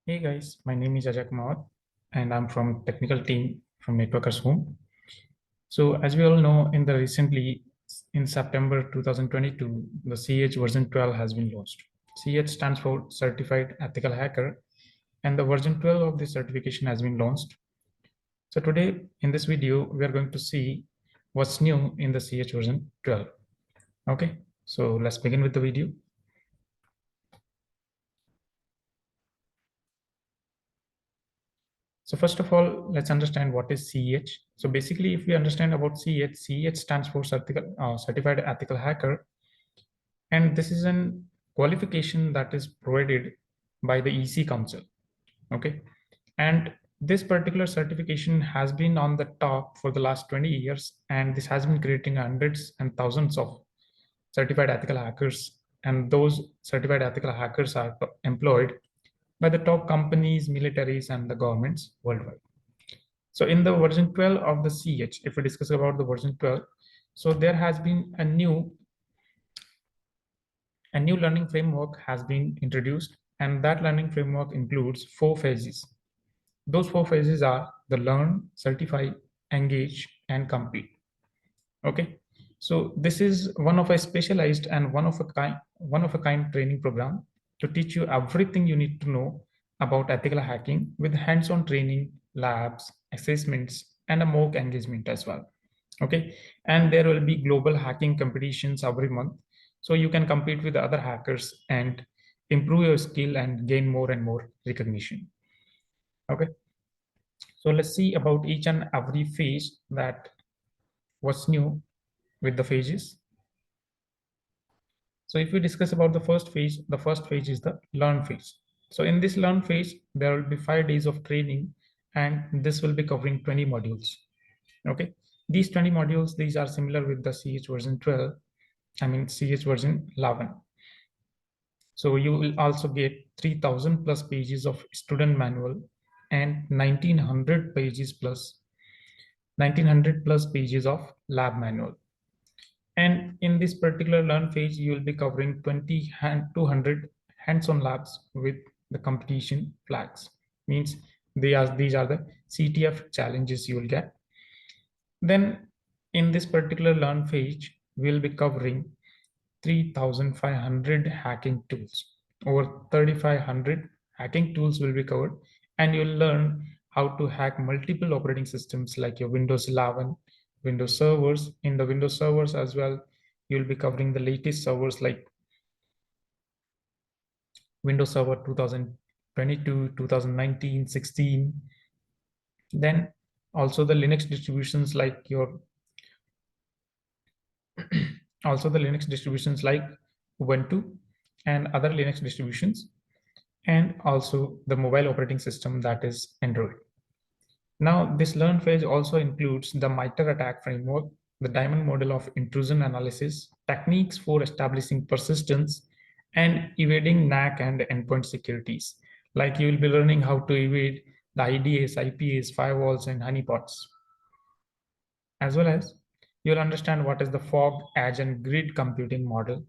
Hey guys, my name is Ajay Kumar and I'm from technical team from Networkers Home. So as we all know, in September 2022, the CEH version 12 has been launched. CEH stands for Certified Ethical Hacker, and the version 12 of this certification has been launched. So today in this video, we are going to see what's new in the CEH version 12. Okay, so let's begin with the video. So first of all, let's understand what is CEH. So basically, if we understand about CEH, CEH stands for Certified Ethical Hacker, and this is an qualification that is provided by the EC Council. Okay, and this particular certification has been on the top for the last 20 years, and this has been creating hundreds and thousands of certified ethical hackers, and those certified ethical hackers are employed by the top companies, militaries, and the governments worldwide. So in the version 12 of the CH, if we discuss about the version 12, so there has been a new learning framework has been introduced, and that learning framework includes 4 phases. Those 4 phases are the learn, certify, engage, and complete. Okay, so this is one of a specialized and one of a kind training program to teach you everything you need to know about ethical hacking with hands-on training, labs, assessments, and a mock engagement as well. Okay, and there will be global hacking competitions every month, so you can compete with other hackers and improve your skill and gain more and more recognition. Okay, so let's see about each and every phase that what's new with the phases. So if we discuss about the first phase is the learn phase. So in this learn phase, there will be 5 days of training, and this will be covering 20 modules. Okay, these 20 modules, these are similar with the CH version 12, I mean CH version 11. So you will also get 3000 plus pages of student manual and 1900 plus pages of lab manual. And in this particular learn phase, you will be covering 200 hands-on labs with the competition flags. Means these are the CTF challenges you will get. Then in this particular learn phase, we'll be covering 3,500 hacking tools. Over 3,500 hacking tools will be covered, and you'll learn how to hack multiple operating systems like your Windows 11, Windows servers. In the Windows servers as well, you'll be covering the latest servers like Windows Server 2022, 2019, 16. Then also the Linux distributions like your also the Linux distributions like Ubuntu and other Linux distributions, and also the mobile operating system that is Android. Now, this learn phase also includes the MITRE attack framework, the diamond model of intrusion analysis, techniques for establishing persistence, and evading NAC and endpoint securities. Like you will be learning how to evade the IDAs, IPAs, firewalls, and honeypots. As well as you'll understand what is the fog, edge, and grid computing model.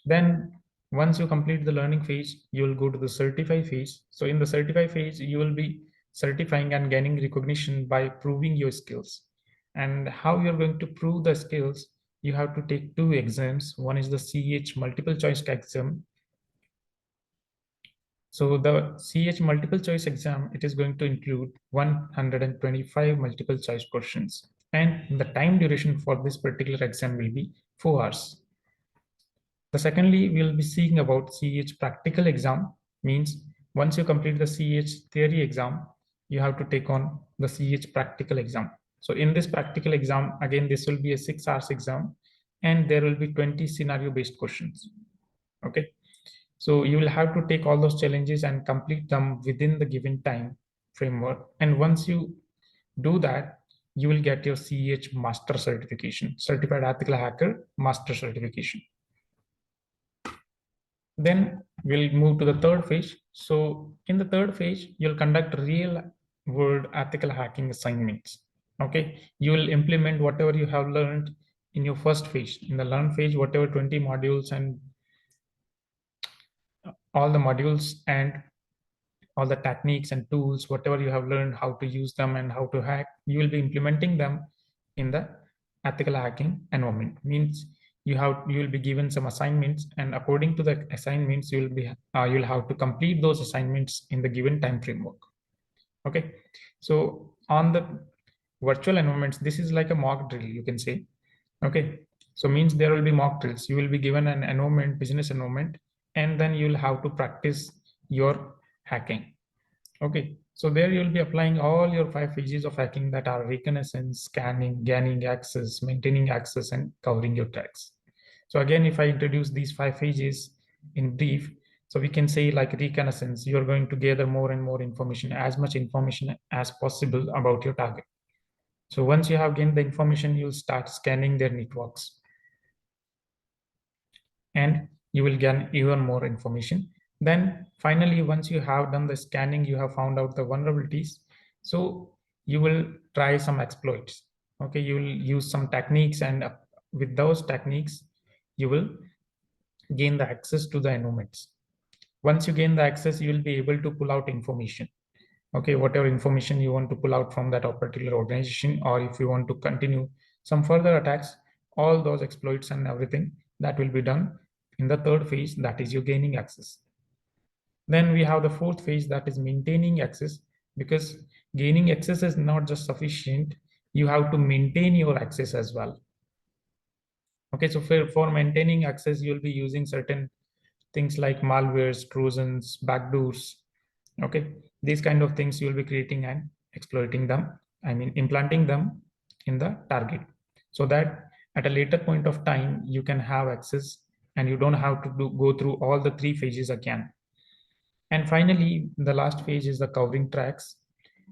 Then once you complete the learning phase, you will go to the certify phase. So in the certify phase, you will be certifying and gaining recognition by proving your skills. And how you're going to prove the skills, you have to take 2 exams. One is the CH multiple choice exam. So the CH multiple choice exam, it is going to include 125 multiple choice questions. And the time duration for this particular exam will be 4 hours. The secondly, we'll be seeing about CH practical exam. Means once you complete the CH theory exam, you have to take on the CH practical exam. So in this practical exam, again, this will be a 6 hours exam, and there will be 20 scenario based questions. Okay. So you will have to take all those challenges and complete them within the given time framework. And once you do that, you will get your CH master certification, certified ethical hacker master certification. Then we'll move to the third phase. So in the third phase, you'll conduct real world ethical hacking assignments. Okay, you will implement whatever you have learned in your first phase. In the learn phase, whatever 20 modules and all the modules and all the techniques and tools, whatever you have learned, how to use them and how to hack, you will be implementing them in the ethical hacking environment. Means you will be given some assignments, and according to the assignments, you'll have to complete those assignments in the given time framework. Okay, so on the virtual environments, this is like a mock drill, you can say. Okay, so means there will be mock drills. You will be given an environment, business environment, and then you'll have to practice your hacking. Okay, so there you'll be applying all your 5 phases of hacking, that are reconnaissance, scanning, gaining access, maintaining access, and covering your tracks. So again, if I introduce these 5 phases in brief, so we can say like reconnaissance, you're going to gather more and more information, as much information as possible about your target. So once you have gained the information, you'll start scanning their networks, and you will gain even more information. Then finally, once you have done the scanning, you have found out the vulnerabilities. So you will try some exploits. Okay, you will use some techniques, and with those techniques, you will gain the access to the environments. Once you gain the access, you will be able to pull out information. Okay, whatever information you want to pull out from that particular organization, or if you want to continue some further attacks, all those exploits and everything, that will be done in the third phase, that is you gaining access. Then we have the fourth phase, that is maintaining access, because gaining access is not just sufficient, you have to maintain your access as well. Okay, so for maintaining access, you'll be using certain things like malwares, trojans, backdoors. Okay, these kind of things you'll be creating and exploiting them, I mean implanting them in the target, so that at a later point of time you can have access and you don't have to go through all the 3 phases again. And finally, the last phase is the covering tracks.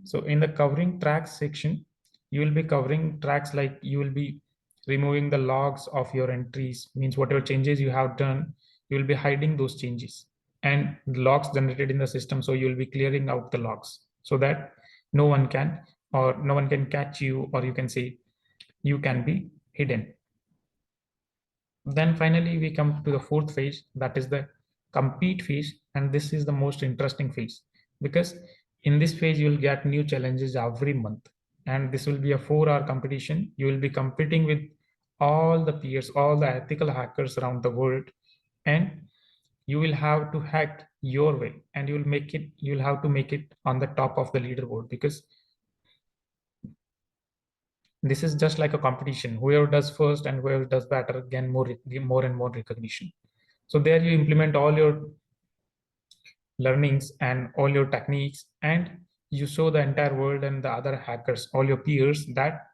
So in the covering tracks section, you will be covering tracks like you will be removing the logs of your entries, means whatever changes you have done, you will be hiding those changes and the logs generated in the system. So you will be clearing out the logs so that no one can catch you, or you can say you can be hidden. Then finally, we come to the fourth phase, that is the compete phase. And this is the most interesting phase, because in this phase, you will get new challenges every month. And this will be a 4-hour competition. You will be competing with all the peers, all the ethical hackers around the world. And you will have to hack your way, and you'll have to make it on the top of the leaderboard, because this is just like a competition. Whoever does first and whoever does better gain more and more recognition. So there you implement all your learnings and all your techniques, and you show the entire world and the other hackers, all your peers, that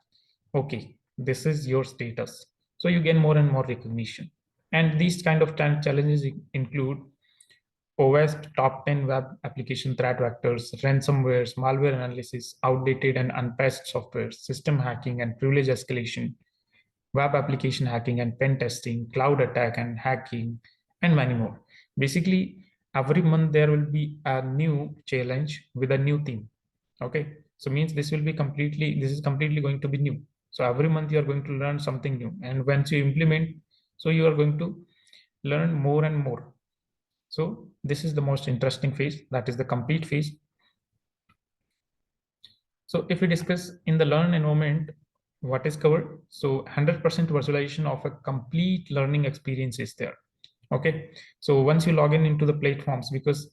okay, this is your status. So you gain more and more recognition. And these kind of challenges include OWASP top 10 web application threat vectors, ransomwares, malware analysis, outdated and unpatched software, system hacking and privilege escalation, web application hacking and pen testing, cloud attack and hacking, and many more. Basically, every month there will be a new challenge with a new theme. Okay, so means this is completely going to be new. So every month you are going to learn something new, and once you implement, so you are going to learn more and more. So this is the most interesting phase, that is the compete phase. So if we discuss in the learn environment, what is covered? So 100% virtualization of a complete learning experience is there. Okay, so once you log in into the platforms, because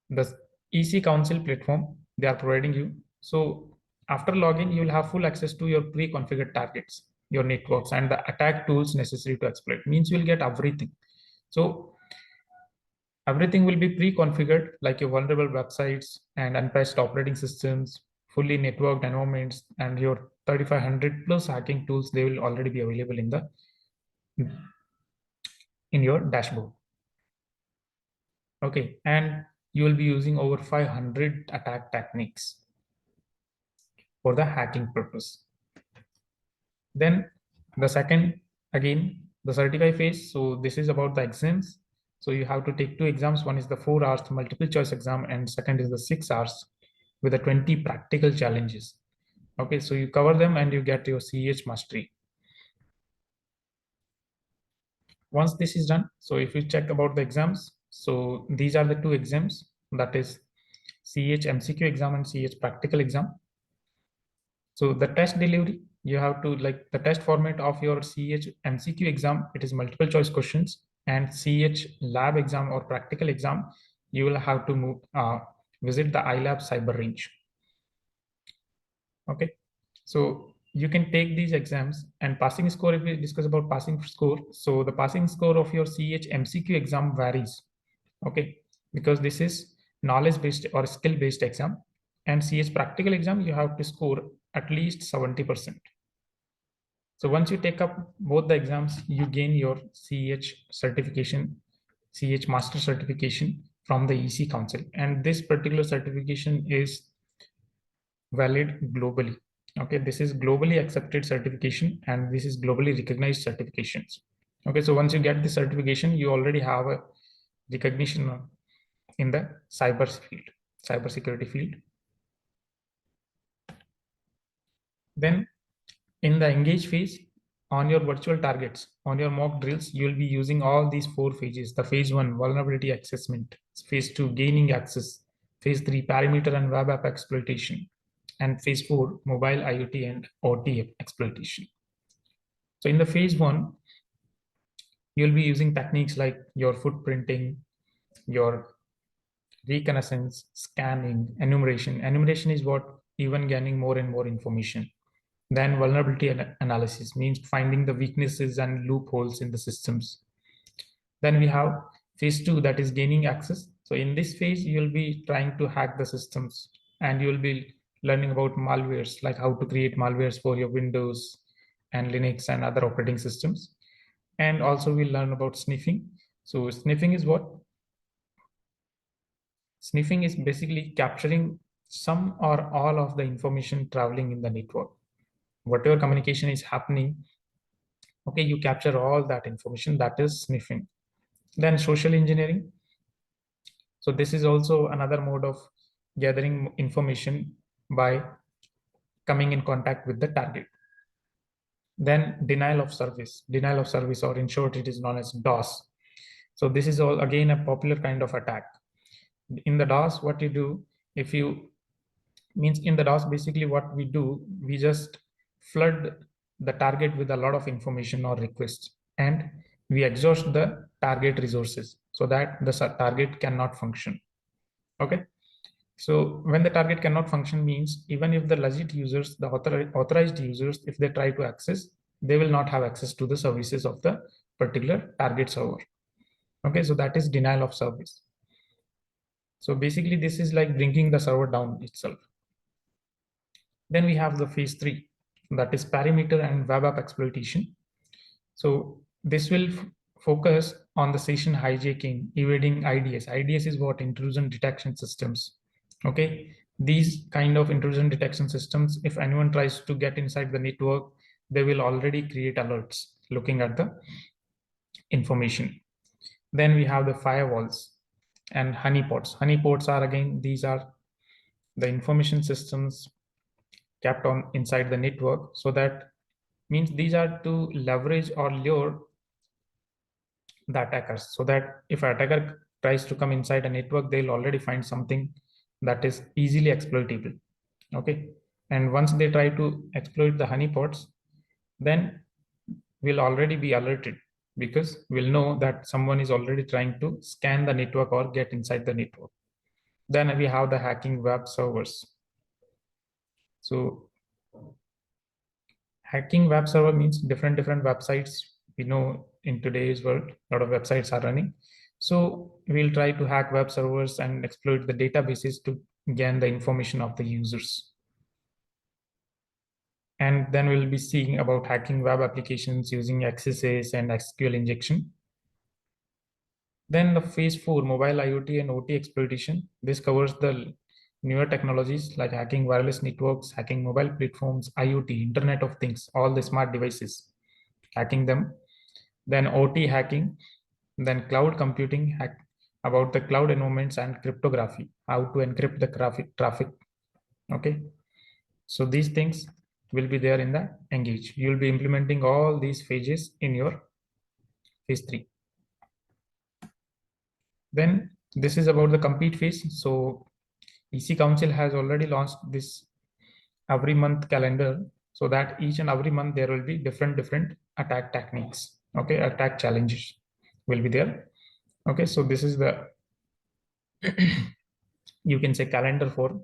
the EC Council platform, they are providing you. So after login, you will have full access to your pre-configured targets, your networks, and the attack tools necessary to exploit. Means you will get everything. So everything will be pre-configured, like your vulnerable websites and unpatched operating systems, fully networked environments, and your 3500 plus hacking tools, they will already be available in your dashboard. Okay, and you will be using over 500 attack techniques for the hacking purpose. Then the second, again, the certify phase. So this is about the exams. So you have to take 2 exams. One is the 4 hours multiple choice exam, and second is the 6 hours with the 20 practical challenges. Okay, so you cover them and you get your CEH mastery. Once this is done, so if you check about the exams, so these are the 2 exams, that is CEH MCQ exam and CEH practical exam. So the test delivery, you have to like the test format of your CEH MCQ exam, it is multiple choice questions, and CEH lab exam or practical exam, you will have to visit the iLab cyber range. Okay, so you can take these exams and passing score. If we discuss about passing score, so the passing score of your CEH MCQ exam varies. Okay, because this is knowledge based or skill based exam, and CEH practical exam you have to score at least 70%. So once you take up both the exams, you gain your CEH certification, CEH master certification from the EC Council, and this particular certification is valid globally. Okay, this is globally accepted certification and this is globally recognized certifications. Okay, so once you get the certification, you already have a recognition in the cybersecurity field. Then in the engage phase, on your virtual targets, on your mock drills, you'll be using all these 4 phases. The phase 1, vulnerability assessment, phase 2, gaining access, phase 3, perimeter and web app exploitation, and phase 4, mobile IoT and OT exploitation. So in the phase 1, you'll be using techniques like your footprinting, your reconnaissance, scanning, enumeration. Enumeration is what even gaining more and more information. Then vulnerability analysis means finding the weaknesses and loopholes in the systems. Then we have phase 2, that is gaining access. So in this phase, you'll be trying to hack the systems and you'll be learning about malwares, like how to create malwares for your Windows and Linux and other operating systems. And also we'll learn about sniffing. So sniffing is what? Sniffing is basically capturing some or all of the information traveling in the network. Whatever communication is happening, okay, you capture all that information, that is sniffing. Then social engineering. So this is also another mode of gathering information by coming in contact with the target. Then denial of service, or in short, it is known as DOS. So this is all again a popular kind of attack. In the DOS, what you do, if you means in the DOS, basically what we do, we just flood the target with a lot of information or requests, and we exhaust the target resources so that the target cannot function. Okay, so when the target cannot function means even if the legit users, the authorized users, if they try to access, they will not have access to the services of the particular target server. Okay, so that is denial of service. So basically this is like bringing the server down itself. Then we have the phase 3, that is perimeter and web app exploitation. So this will focus on the session hijacking, evading IDS. IDS is what? Intrusion detection systems. Okay, these kind of intrusion detection systems, if anyone tries to get inside the network, they will already create alerts looking at the information. Then we have the firewalls and honeypots. Honeypots are again, these are the information systems kept on inside the network. So that means these are to leverage or lure the attackers, so that if an attacker tries to come inside a network, they'll already find something that is easily exploitable. Okay, and once they try to exploit the honeypots, then we'll already be alerted because we'll know that someone is already trying to scan the network or get inside the network. Then we have the hacking web servers. So hacking web server means different websites. We know in today's world, a lot of websites are running. So we'll try to hack web servers and exploit the databases to gain the information of the users. And then we'll be seeing about hacking web applications using XSS and SQL injection. Then the phase 4, mobile IoT and OT exploitation. This covers the newer technologies like hacking wireless networks, hacking mobile platforms, IoT, Internet of Things, all the smart devices, hacking them. Then OT hacking, then cloud computing, hack about the cloud environments and cryptography, how to encrypt the traffic. Okay, so these things will be there in the engage. You'll be implementing all these phases in your phase 3. Then This is about the compete phase. So EC Council has already launched this every month calendar, so that each and every month there will be different attack techniques. Okay, attack challenges will be there. Okay, so this is the you can say calendar for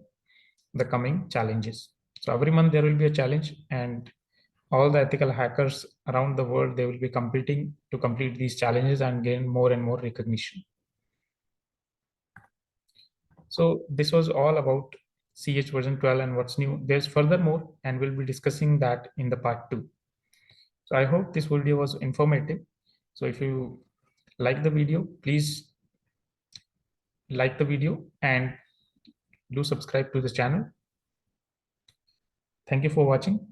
the coming challenges. So every month there will be a challenge, and all the ethical hackers around the world, they will be competing to complete these challenges and gain more and more recognition. So this was all about CH version 12 and what's new. There's furthermore, and we'll be discussing that in the part 2. So I hope this video was informative. So if you like the video, please like the video and do subscribe to the channel. Thank you for watching.